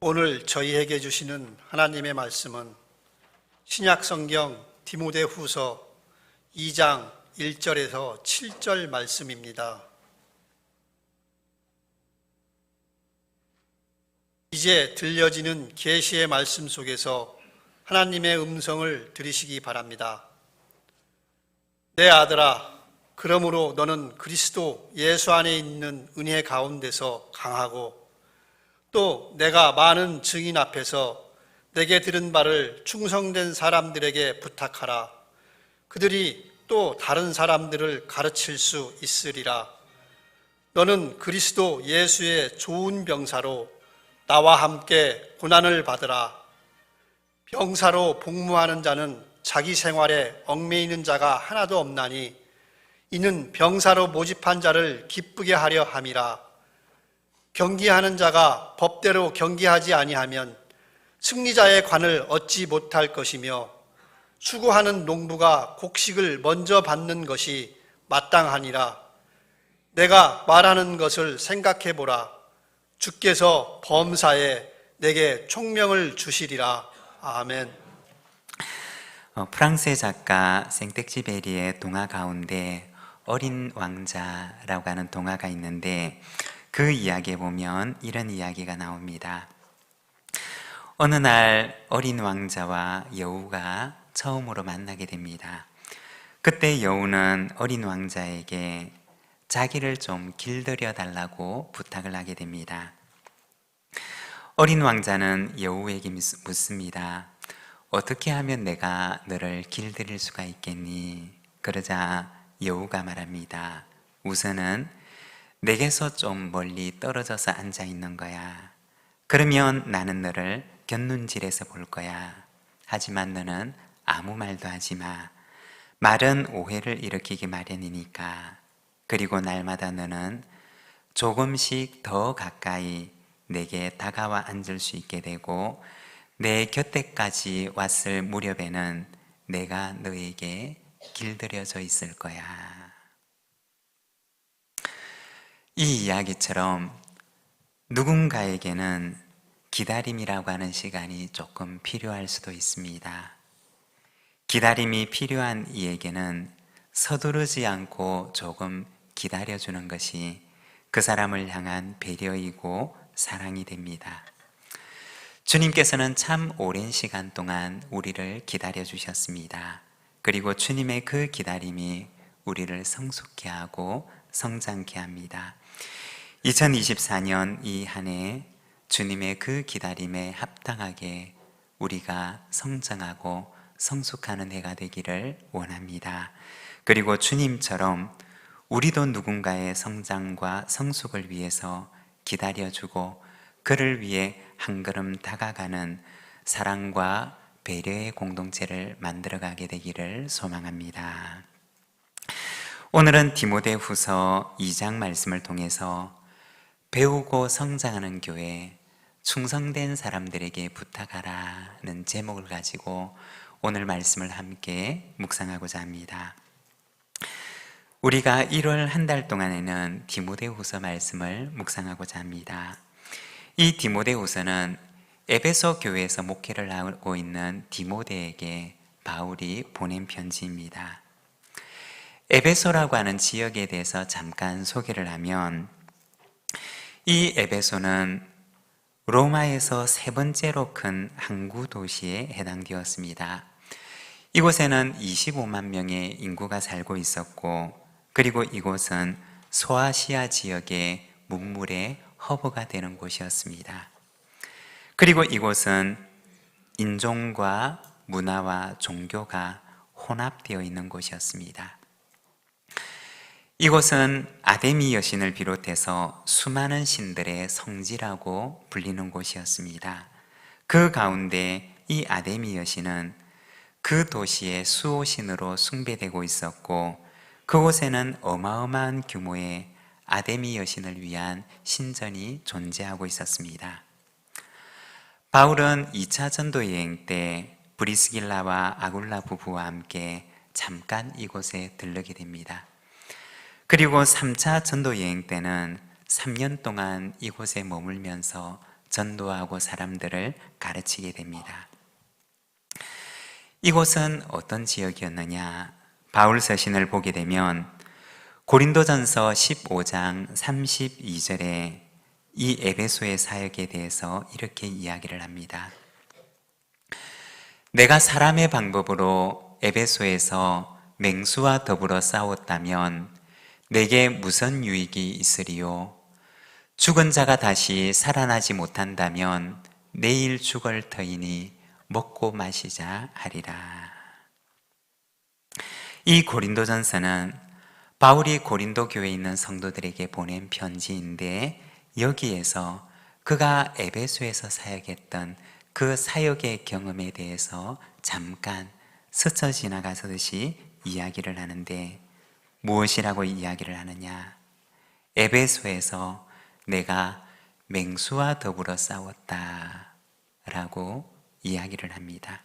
오늘 저희에게 주시는 하나님의 말씀은 신약성경 디모데후서 2장 1절에서 7절 말씀입니다. 이제 들려지는 계시의 말씀 속에서 하나님의 음성을 들으시기 바랍니다. 내 아들아, 그러므로 너는 그리스도 예수 안에 있는 은혜 가운데서 강하고 또 내가 많은 증인 앞에서 내게 들은 바를 충성된 사람들에게 부탁하라. 그들이 또 다른 사람들을 가르칠 수 있으리라. 너는 그리스도 예수의 좋은 병사로 나와 함께 고난을 받으라. 병사로 복무하는 자는 자기 생활에 얽매이는 자가 하나도 없나니 이는 병사로 모집한 자를 기쁘게 하려 함이라. 경기하는 자가 법대로 경기하지 아니하면 승리자의 관을 얻지 못할 것이며 수고하는 농부가 곡식을 먼저 받는 것이 마땅하니라. 내가 말하는 것을 생각해 보라. 주께서 범사에 내게 총명을 주시리라. 아멘. 프랑스의 작가 생텍쥐베리의 동화 가운데 어린 왕자라고 하는 동화가 있는데 그 이야기에 보면 이런 이야기가 나옵니다. 어느 날 어린 왕자와 여우가 처음으로 만나게 됩니다. 그때 여우는 어린 왕자에게 자기를 좀 길들여 달라고 부탁을 하게 됩니다. 어린 왕자는 여우에게 묻습니다. 어떻게 하면 내가 너를 길들일 수가 있겠니? 그러자 여우가 말합니다. 우선은 내게서 좀 멀리 떨어져서 앉아 있는 거야. 그러면 나는 너를 곁눈질해서 볼 거야. 하지만 너는 아무 말도 하지 마. 말은 오해를 일으키기 마련이니까. 그리고 날마다 너는 조금씩 더 가까이 내게 다가와 앉을 수 있게 되고 내 곁에까지 왔을 무렵에는 내가 너에게 길들여져 있을 거야. 이 이야기처럼 누군가에게는 기다림이라고 하는 시간이 조금 필요할 수도 있습니다. 기다림이 필요한 이에게는 서두르지 않고 조금 기다려주는 것이 그 사람을 향한 배려이고 사랑이 됩니다. 주님께서는 참 오랜 시간 동안 우리를 기다려 주셨습니다. 그리고 주님의 그 기다림이 우리를 성숙케 하고 성장케 합니다. 2024년 이 한 해 주님의 그 기다림에 합당하게 우리가 성장하고 성숙하는 해가 되기를 원합니다. 그리고 주님처럼 우리도 누군가의 성장과 성숙을 위해서 기다려주고 그를 위해 한 걸음 다가가는 사랑과 배려의 공동체를 만들어가게 되기를 소망합니다. 오늘은 디모데후서 2장 말씀을 통해서 배우고 성장하는 교회, 충성된 사람들에게 부탁하라는 제목을 가지고 오늘 말씀을 함께 묵상하고자 합니다. 우리가 1월 한 달 동안에는 디모데후서 말씀을 묵상하고자 합니다. 이 디모데후서는 에베소 교회에서 목회를 하고 있는 디모데에게 바울이 보낸 편지입니다. 에베소라고 하는 지역에 대해서 잠깐 소개를 하면 이 에베소는 로마에서 세 번째로 큰 항구 도시에 해당되었습니다. 이곳에는 25만 명의 인구가 살고 있었고 그리고 이곳은 소아시아 지역의 문물의 허브가 되는 곳이었습니다. 그리고 이곳은 인종과 문화와 종교가 혼합되어 있는 곳이었습니다. 이곳은 아데미 여신을 비롯해서 수많은 신들의 성지라고 불리는 곳이었습니다. 그 가운데 이 아데미 여신은 그 도시의 수호신으로 숭배되고 있었고 그곳에는 어마어마한 규모의 아데미 여신을 위한 신전이 존재하고 있었습니다. 바울은 2차 전도 여행 때 브리스길라와 아굴라 부부와 함께 잠깐 이곳에 들르게 됩니다. 그리고 3차 전도 여행 때는 3년 동안 이곳에 머물면서 전도하고 사람들을 가르치게 됩니다. 이곳은 어떤 지역이었느냐? 바울 서신을 보게 되면 고린도전서 15장 32절에 이 에베소의 사역에 대해서 이렇게 이야기를 합니다. 내가 사람의 방법으로 에베소에서 맹수와 더불어 싸웠다면 내게 무슨 유익이 있으리요? 죽은 자가 다시 살아나지 못한다면 내일 죽을 터이니 먹고 마시자 하리라. 이 고린도전서는 바울이 고린도 교회에 있는 성도들에게 보낸 편지인데 여기에서 그가 에베소에서 사역했던 그 사역의 경험에 대해서 잠깐 스쳐 지나가듯이 이야기를 하는데 무엇이라고 이야기를 하느냐? 에베소에서 내가 맹수와 더불어 싸웠다 라고 이야기를 합니다.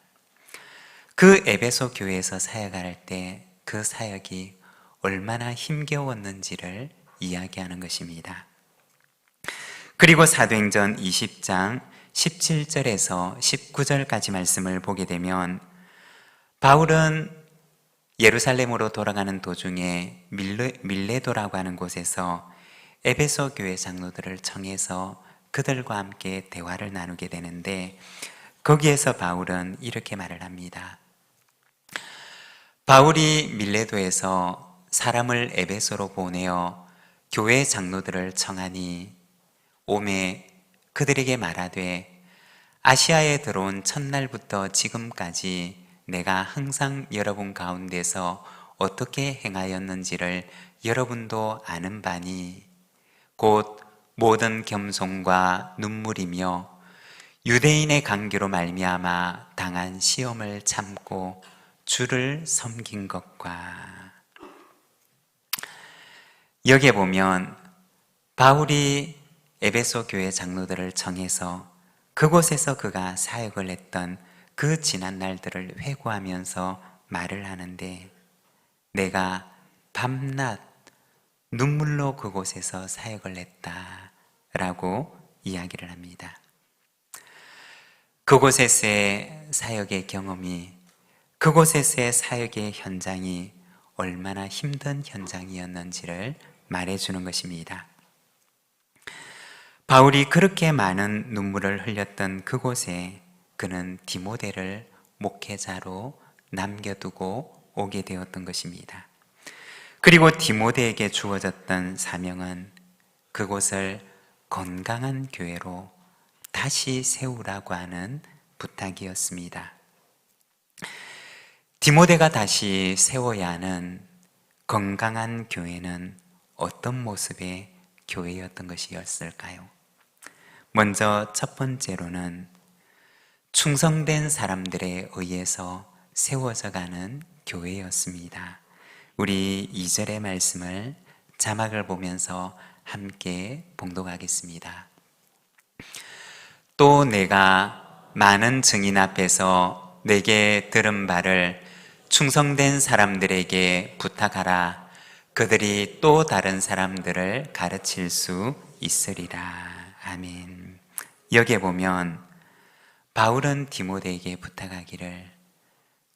그 에베소 교회에서 사역할 때 그 사역이 얼마나 힘겨웠는지를 이야기하는 것입니다. 그리고 사도행전 20장 17절에서 19절까지 말씀을 보게 되면 바울은 예루살렘으로 돌아가는 도중에 밀레도라고 하는 곳에서 에베소 교회 장로들을 청해서 그들과 함께 대화를 나누게 되는데 거기에서 바울은 이렇게 말을 합니다. 바울이 밀레도에서 사람을 에베소로 보내어 교회 장로들을 청하니 오매 그들에게 말하되 아시아에 들어온 첫날부터 지금까지 내가 항상 여러분 가운데서 어떻게 행하였는지를 여러분도 아는 바니 곧 모든 겸손과 눈물이며 유대인의 강교로 말미암아 당한 시험을 참고 주를 섬긴 것과 여기에 보면 바울이 에베소 교회 장로들을 청해서 그곳에서 그가 사역을 했던 그 지난 날들을 회고하면서 말을 하는데 내가 밤낮 눈물로 그곳에서 사역을 했다라고 이야기를 합니다. 그곳에서의 사역의 경험이 그곳에서의 사역의 현장이 얼마나 힘든 현장이었는지를 말해주는 것입니다. 바울이 그렇게 많은 눈물을 흘렸던 그곳에 그는 디모데를 목회자로 남겨두고 오게 되었던 것입니다. 그리고 디모데에게 주어졌던 사명은 그곳을 건강한 교회로 다시 세우라고 하는 부탁이었습니다. 디모데가 다시 세워야 하는 건강한 교회는 어떤 모습의 교회였던 것이었을까요? 먼저 첫 번째로는 충성된 사람들에 의해서 세워져 가는 교회였습니다. 우리 2절의 말씀을 자막을 보면서 함께 봉독하겠습니다. 또 내가 많은 증인 앞에서 내게 들은 바를 충성된 사람들에게 부탁하라. 그들이 또 다른 사람들을 가르칠 수 있으리라. 아멘. 여기에 보면 바울은 디모데에게 부탁하기를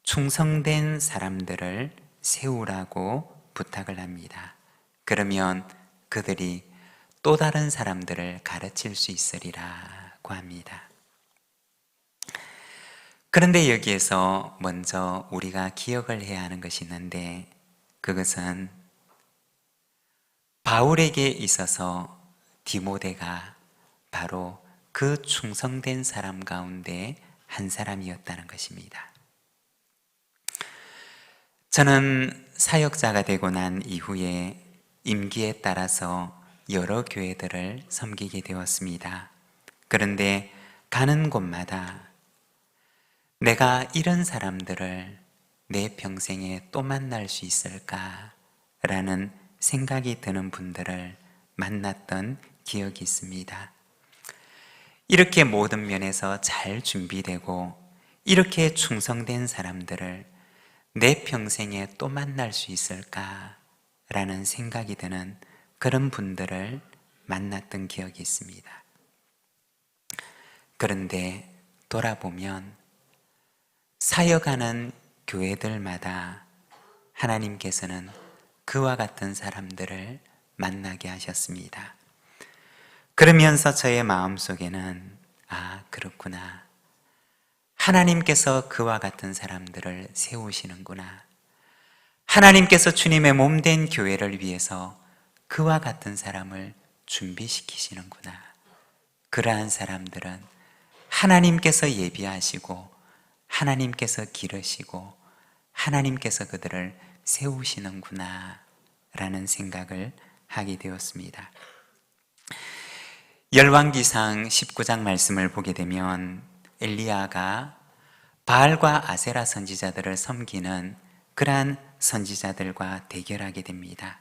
충성된 사람들을 세우라고 부탁을 합니다. 그러면 그들이 또 다른 사람들을 가르칠 수 있으리라고 합니다. 그런데 여기에서 먼저 우리가 기억을 해야 하는 것이 있는데 그것은 바울에게 있어서 디모데가 바로 그 충성된 사람 가운데 한 사람이었다는 것입니다. 저는 사역자가 되고 난 이후에 임기에 따라서 여러 교회들을 섬기게 되었습니다. 그런데 가는 곳마다 내가 이런 사람들을 내 평생에 또 만날 수 있을까라는 생각이 드는 분들을 만났던 기억이 있습니다. 이렇게 모든 면에서 잘 준비되고 이렇게 충성된 사람들을 내 평생에 또 만날 수 있을까라는 생각이 드는 그런 분들을 만났던 기억이 있습니다. 그런데 돌아보면 사역하는 교회들마다 하나님께서는 그와 같은 사람들을 만나게 하셨습니다. 그러면서 저의 마음속에는 그렇구나. 하나님께서 그와 같은 사람들을 세우시는구나. 하나님께서 주님의 몸된 교회를 위해서 그와 같은 사람을 준비시키시는구나. 그러한 사람들은 하나님께서 예비하시고 하나님께서 기르시고 하나님께서 그들을 세우시는구나 라는 생각을 하게 되었습니다. 열왕기상 19장 말씀을 보게 되면 엘리야가 바알과 아세라 선지자들을 섬기는 그러한 선지자들과 대결하게 됩니다.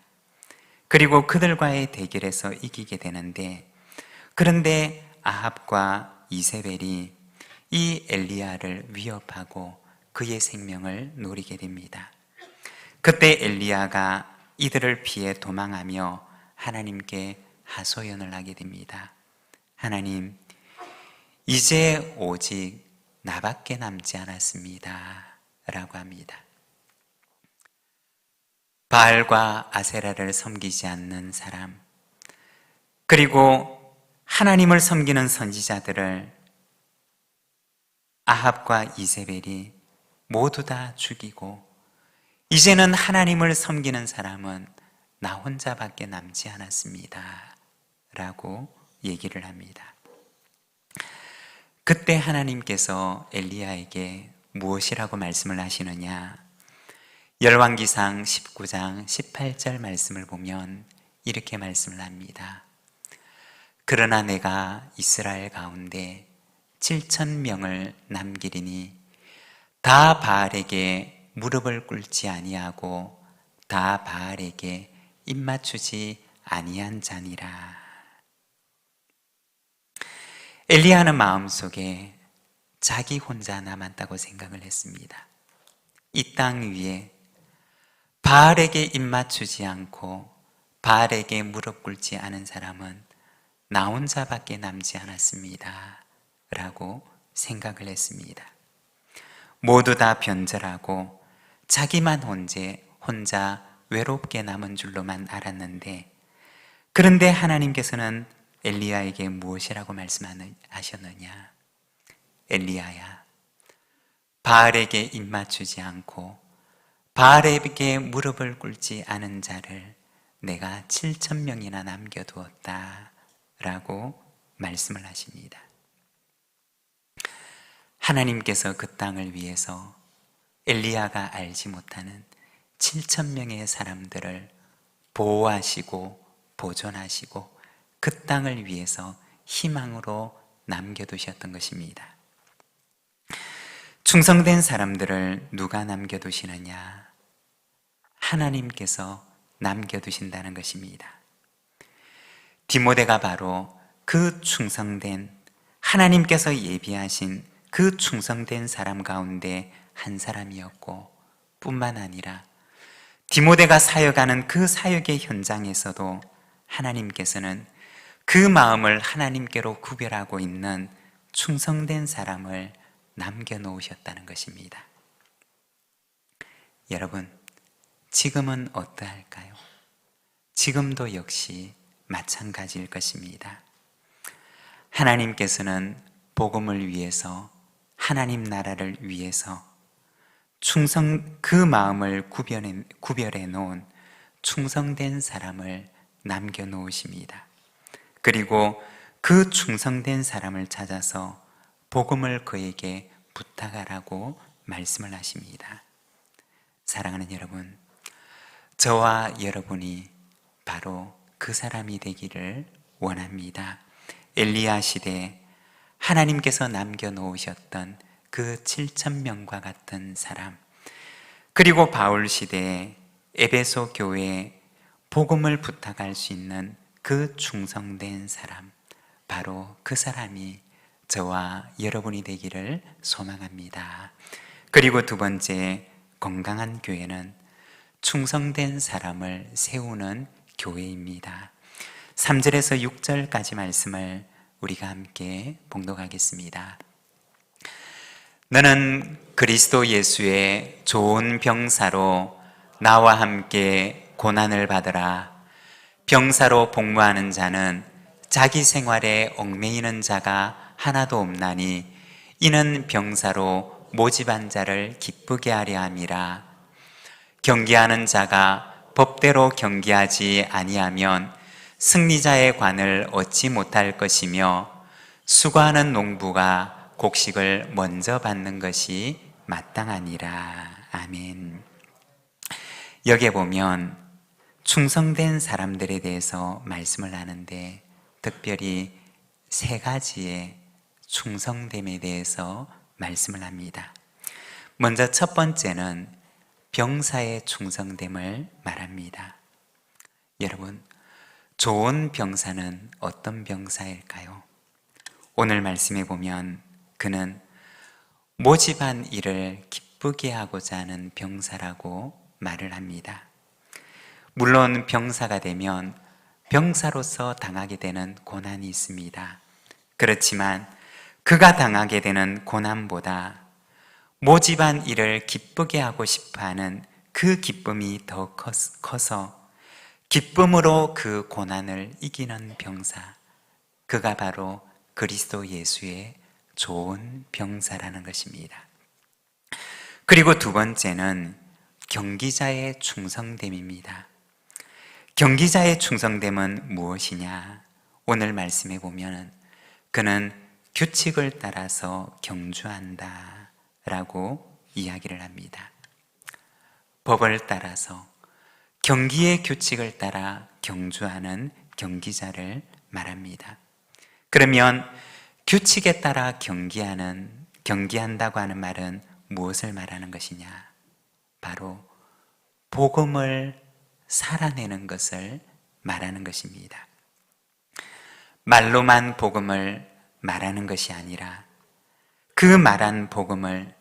그리고 그들과의 대결에서 이기게 되는데, 그런데 아합과 이세벨이 이 엘리야를 위협하고 그의 생명을 노리게 됩니다. 그때 엘리야가 이들을 피해 도망하며 하나님께 하소연을 하게 됩니다. 하나님, 이제 오직 나밖에 남지 않았습니다 라고 합니다. 바알과 아세라를 섬기지 않는 사람, 그리고 하나님을 섬기는 선지자들을 아합과 이세벨이 모두 다 죽이고, 이제는 하나님을 섬기는 사람은 나 혼자밖에 남지 않았습니다 라고 얘기를 합니다. 그때 하나님께서 엘리야에게 무엇이라고 말씀을 하시느냐? 열왕기상 19장 18절 말씀을 보면 이렇게 말씀을 합니다. 그러나 내가 이스라엘 가운데 7,000명을 남기리니 다 바알에게 무릎을 꿇지 아니하고 다 바알에게 입맞추지 아니한 자니라. 엘리야는 마음속에 자기 혼자 남았다고 생각을 했습니다. 이 땅 위에 바알에게 입맞추지 않고 바알에게 무릎 꿇지 않은 사람은 나 혼자밖에 남지 않았습니다 라고 생각을 했습니다. 모두 다 변절하고 자기만 혼자 외롭게 남은 줄로만 알았는데, 그런데 하나님께서는 엘리야에게 무엇이라고 말씀하셨느냐? 엘리야야, 바알에게 입맞추지 않고 바알에게 무릎을 꿇지 않은 자를 내가 7,000명이나 남겨두었다 라고 말씀을 하십니다. 하나님께서 그 땅을 위해서 엘리야가 알지 못하는 7,000명의 사람들을 보호하시고 보존하시고 그 땅을 위해서 희망으로 남겨두셨던 것입니다. 충성된 사람들을 누가 남겨두시느냐? 하나님께서 남겨두신다는 것입니다. 디모데가 바로 그 충성된, 하나님께서 예비하신 그 충성된 사람 가운데 한 사람이었고, 뿐만 아니라 디모데가 사역하는 그 사역의 현장에서도 하나님께서는 그 마음을 하나님께로 구별하고 있는 충성된 사람을 남겨놓으셨다는 것입니다. 여러분, 지금은 어떠할까요? 지금도 역시 마찬가지일 것입니다. 하나님께서는 복음을 위해서, 하나님 나라를 위해서 그 마음을 구별해 놓은 충성된 사람을 남겨놓으십니다. 그리고 그 충성된 사람을 찾아서 복음을 그에게 부탁하라고 말씀을 하십니다. 사랑하는 여러분, 저와 여러분이 바로 그 사람이 되기를 원합니다. 엘리야 시대에 하나님께서 남겨놓으셨던 그 7,000명과 같은 사람, 그리고 바울 시대에 에베소 교회에 복음을 부탁할 수 있는 그 충성된 사람, 바로 그 사람이 저와 여러분이 되기를 소망합니다. 그리고 두 번째, 건강한 교회는 충성된 사람을 세우는 교회입니다. 3절에서 6절까지 말씀을 우리가 함께 봉독하겠습니다. 너는 그리스도 예수의 좋은 병사로 나와 함께 고난을 받으라. 병사로 복무하는 자는 자기 생활에 얽매이는 자가 하나도 없나니 이는 병사로 모집한 자를 기쁘게 하려 함이라. 경기하는 자가 법대로 경기하지 아니하면 승리자의 관을 얻지 못할 것이며 수고하는 농부가 곡식을 먼저 받는 것이 마땅하니라. 아멘. 여기에 보면 충성된 사람들에 대해서 말씀을 하는데 특별히 세 가지의 충성됨에 대해서 말씀을 합니다. 먼저 첫 번째는 병사의 충성됨을 말합니다. 여러분, 좋은 병사는 어떤 병사일까요? 오늘 말씀에 보면 그는 모집한 일을 기쁘게 하고자 하는 병사라고 말을 합니다. 물론 병사가 되면 병사로서 당하게 되는 고난이 있습니다. 그렇지만 그가 당하게 되는 고난보다 모집한 일을 기쁘게 하고 싶어하는 그 기쁨이 더 커서 기쁨으로 그 고난을 이기는 병사, 그가 바로 그리스도 예수의 좋은 병사라는 것입니다. 그리고 두 번째는 경기자의 충성됨입니다. 경기자의 충성됨은 무엇이냐? 오늘 말씀해 보면 그는 규칙을 따라서 경주한다 라고 이야기를 합니다. 법을 따라서 경기의 규칙을 따라 경주하는 경기자를 말합니다. 그러면 규칙에 따라 경기한다고 하는 말은 무엇을 말하는 것이냐? 바로 복음을 살아내는 것을 말하는 것입니다. 말로만 복음을 말하는 것이 아니라 그 말한 복음을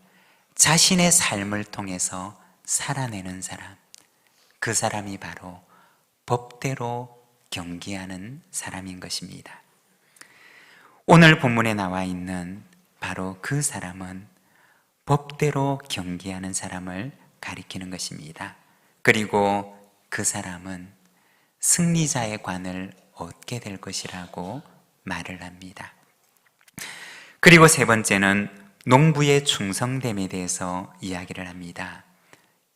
자신의 삶을 통해서 살아내는 사람, 그 사람이 바로 법대로 경기하는 사람인 것입니다. 오늘 본문에 나와 있는 바로 그 사람은 법대로 경기하는 사람을 가리키는 것입니다. 그리고 그 사람은 승리자의 관을 얻게 될 것이라고 말을 합니다. 그리고 세 번째는 농부의 충성됨에 대해서 이야기를 합니다.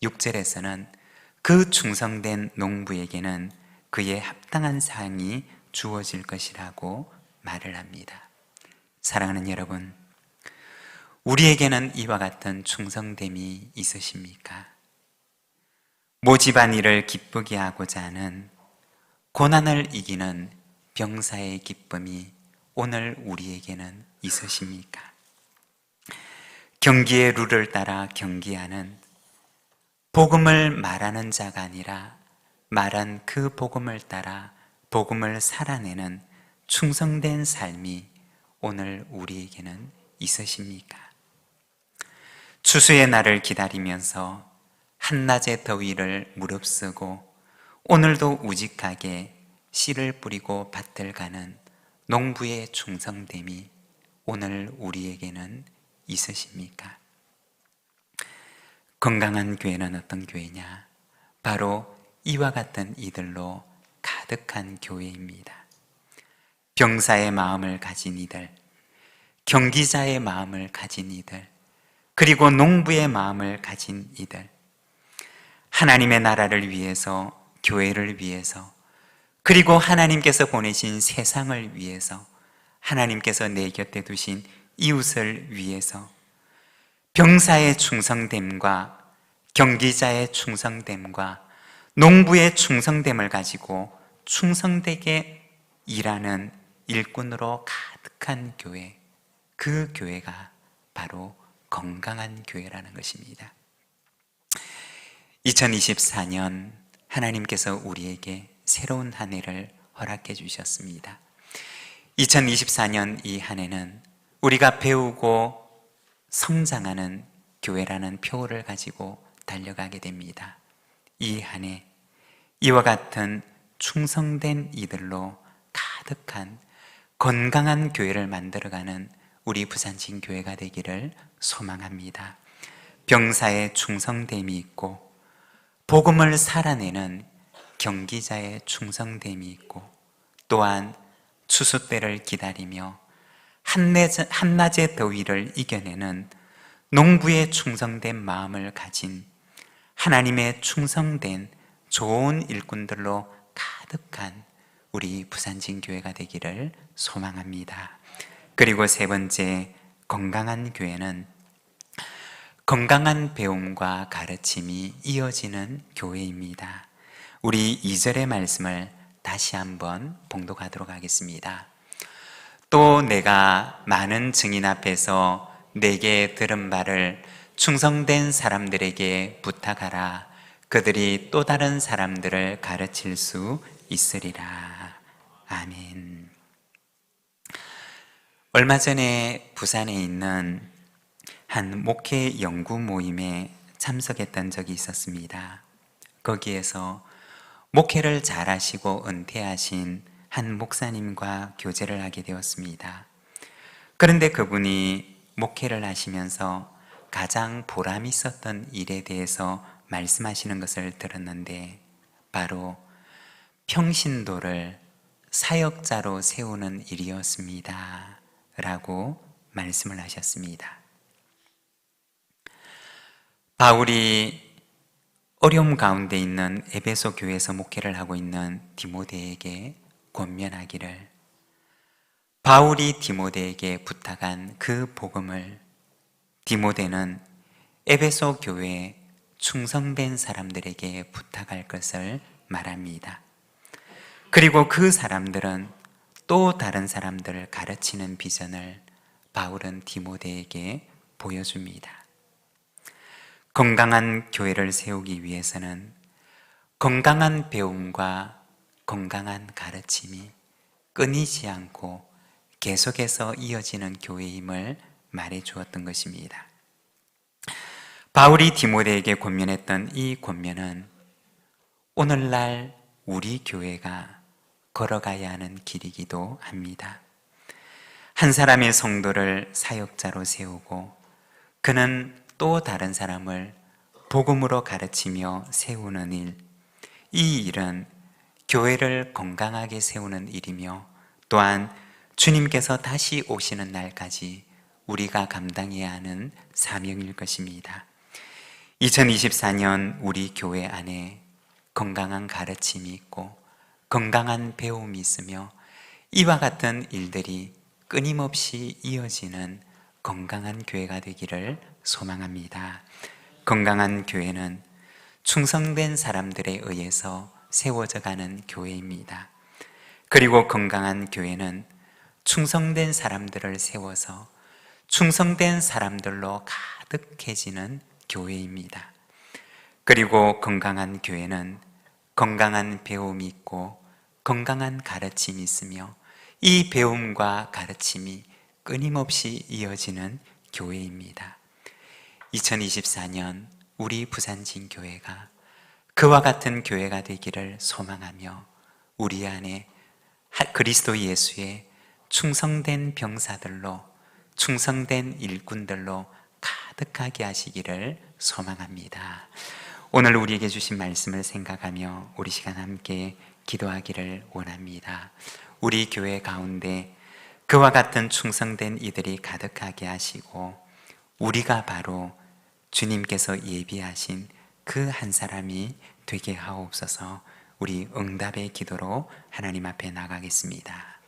6절에서는 그 충성된 농부에게는 그에 합당한 상이 주어질 것이라고 말을 합니다. 사랑하는 여러분, 우리에게는 이와 같은 충성됨이 있으십니까? 모집한 일을 기쁘게 하고자 하는 고난을 이기는 병사의 기쁨이 오늘 우리에게는 있으십니까? 경기의 룰을 따라 경기하는 복음을 말하는 자가 아니라 말한 그 복음을 따라 복음을 살아내는 충성된 삶이 오늘 우리에게는 있으십니까? 추수의 날을 기다리면서 한낮의 더위를 무릅쓰고 오늘도 우직하게 씨를 뿌리고 밭을 가는 농부의 충성됨이 오늘 우리에게는 있으십니까? 건강한 교회는 어떤 교회냐? 바로 이와 같은 이들로 가득한 교회입니다. 병사의 마음을 가진 이들, 경기자의 마음을 가진 이들, 그리고 농부의 마음을 가진 이들, 하나님의 나라를 위해서, 교회를 위해서, 그리고 하나님께서 보내신 세상을 위해서, 하나님께서 내 곁에 두신 이웃을 위해서 병사의 충성됨과 경기자의 충성됨과 농부의 충성됨을 가지고 충성되게 일하는 일꾼으로 가득한 교회, 그 교회가 바로 건강한 교회라는 것입니다. 2024년 하나님께서 우리에게 새로운 한 해를 허락해 주셨습니다. 2024년 이 한 해는 우리가 배우고 성장하는 교회라는 표어를 가지고 달려가게 됩니다. 이 한 해 이와 같은 충성된 이들로 가득한 건강한 교회를 만들어가는 우리 부산진 교회가 되기를 소망합니다. 병사의 충성됨이 있고 복음을 살아내는 경기자의 충성됨이 있고 또한 추수 때를 기다리며 한낮의 더위를 이겨내는 농부의 충성된 마음을 가진 하나님의 충성된 좋은 일꾼들로 가득한 우리 부산진 교회가 되기를 소망합니다. 그리고 세 번째, 건강한 교회는 건강한 배움과 가르침이 이어지는 교회입니다. 우리 2절의 말씀을 다시 한번 봉독하도록 하겠습니다. 또 내가 많은 증인 앞에서 내게 들은 바를 충성된 사람들에게 부탁하라. 그들이 또 다른 사람들을 가르칠 수 있으리라. 아멘. 얼마 전에 부산에 있는 한 목회 연구 모임에 참석했던 적이 있었습니다. 거기에서 목회를 잘하시고 은퇴하신 한 목사님과 교제를 하게 되었습니다. 그런데 그분이 목회를 하시면서 가장 보람 있었던 일에 대해서 말씀하시는 것을 들었는데 바로 평신도를 사역자로 세우는 일이었습니다 라고 말씀을 하셨습니다. 바울이 어려움 가운데 있는 에베소 교회에서 목회를 하고 있는 디모데에게 권면하기를, 바울이 디모데에게 부탁한 그 복음을 디모데는 에베소 교회에 충성된 사람들에게 부탁할 것을 말합니다. 그리고 그 사람들은 또 다른 사람들을 가르치는 비전을 바울은 디모데에게 보여줍니다. 건강한 교회를 세우기 위해서는 건강한 배움과 건강한 가르침이 끊이지 않고 계속해서 이어지는 교회임을 말해 주었던 것입니다. 바울이 디모데에게 권면했던 이 권면은 오늘날 우리 교회가 걸어가야 하는 길이기도 합니다. 한 사람의 성도를 사역자로 세우고 그는 또 다른 사람을 복음으로 가르치며 세우는 일, 이 일은 교회를 건강하게 세우는 일이며 또한 주님께서 다시 오시는 날까지 우리가 감당해야 하는 사명일 것입니다. 2024년 우리 교회 안에 건강한 가르침이 있고 건강한 배움이 있으며 이와 같은 일들이 끊임없이 이어지는 건강한 교회가 되기를 소망합니다. 건강한 교회는 충성된 사람들에 의해서 세워져 가는 교회입니다. 그리고 건강한 교회는 충성된 사람들을 세워서 충성된 사람들로 가득해지는 교회입니다. 그리고 건강한 교회는 건강한 배움이 있고 건강한 가르침이 있으며 이 배움과 가르침이 끊임없이 이어지는 교회입니다. 2024년 우리 부산진 교회가 그와 같은 교회가 되기를 소망하며 우리 안에 그리스도 예수의 충성된 병사들로 충성된 일꾼들로 가득하게 하시기를 소망합니다. 오늘 우리에게 주신 말씀을 생각하며 우리 시간 함께 기도하기를 원합니다. 우리 교회 가운데 그와 같은 충성된 이들이 가득하게 하시고 우리가 바로 주님께서 예비하신 그 한 사람이 되게 하옵소서. 우리 응답의 기도로 하나님 앞에 나가겠습니다.